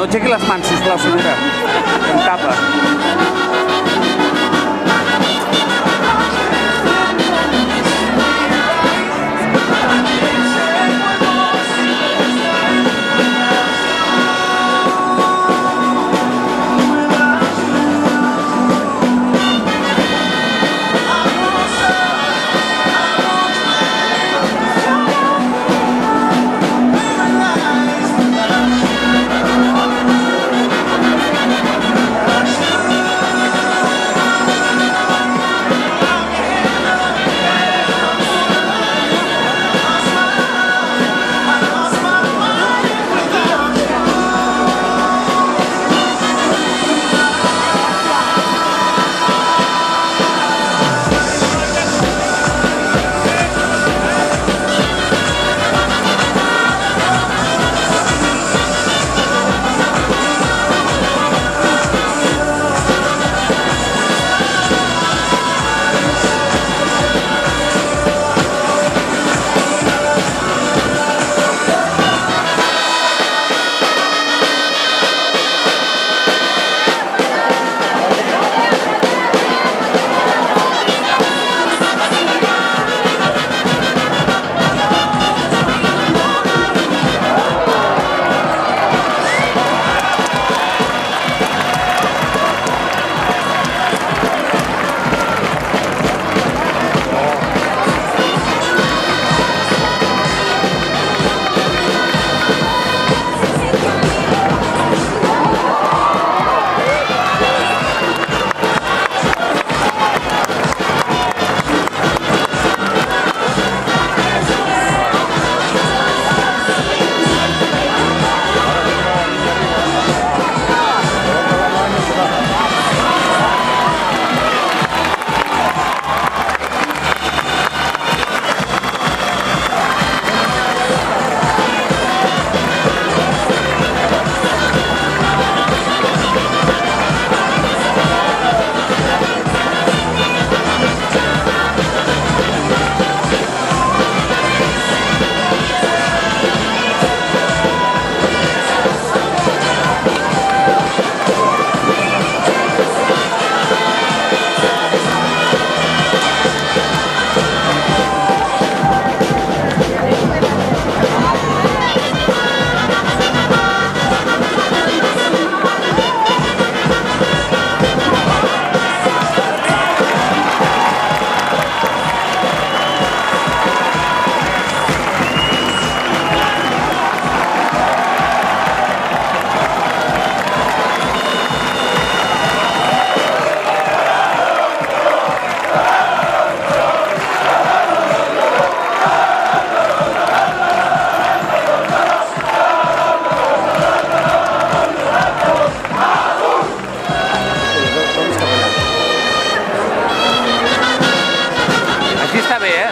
aixequi les mans, sisplau, senyora. Que em tapa.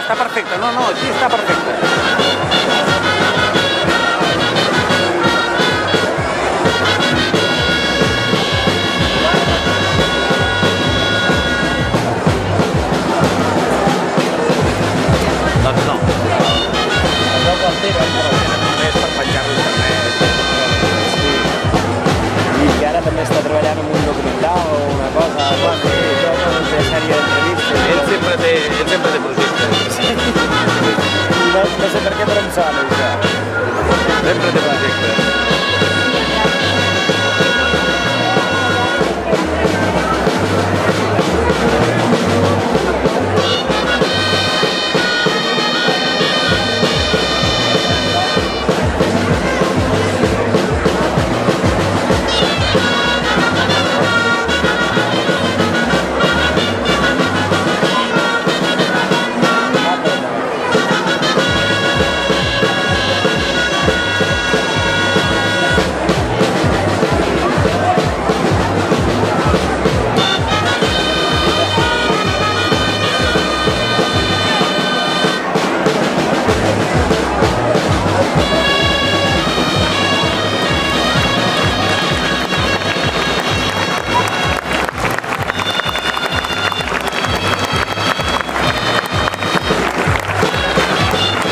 Està perfecte, no, així està perfecte. Doncs no. Això ho entenen, però només per penjar-lo a internet. I que ara també està treballant en un documental o una cosa, una sèrie d'entrevistes. Ell sempre té projectes. No sé per què, però em sona això. Sempre té projectes.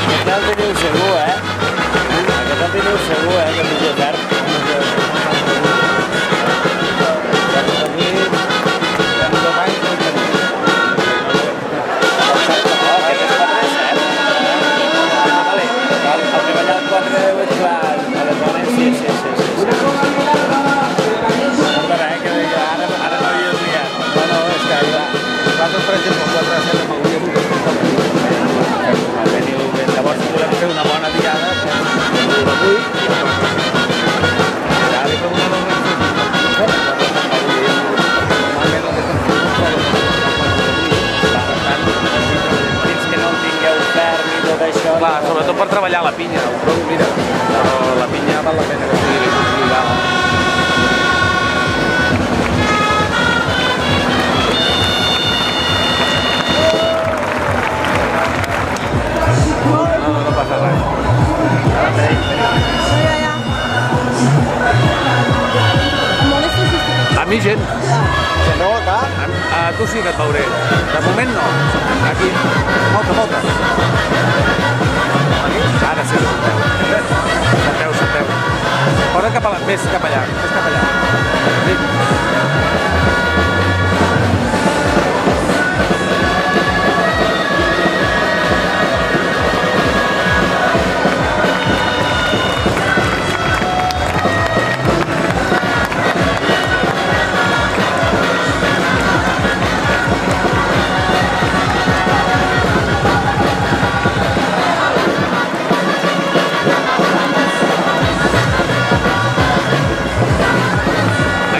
Aquest el teniu segur, que pitja verd. treballar la pinya, el tronc, mira, però la pinya val la pena que estigui consolidada. No passa res. A mi gent. Que no, cap? A tu sí que et veuré. De moment no. Aquí. Molta. Ara sí que senteu. Senteu. Posa cap a la... Més cap allà. Sí.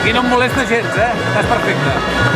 Aquí no em molesta gens, Estàs perfecte.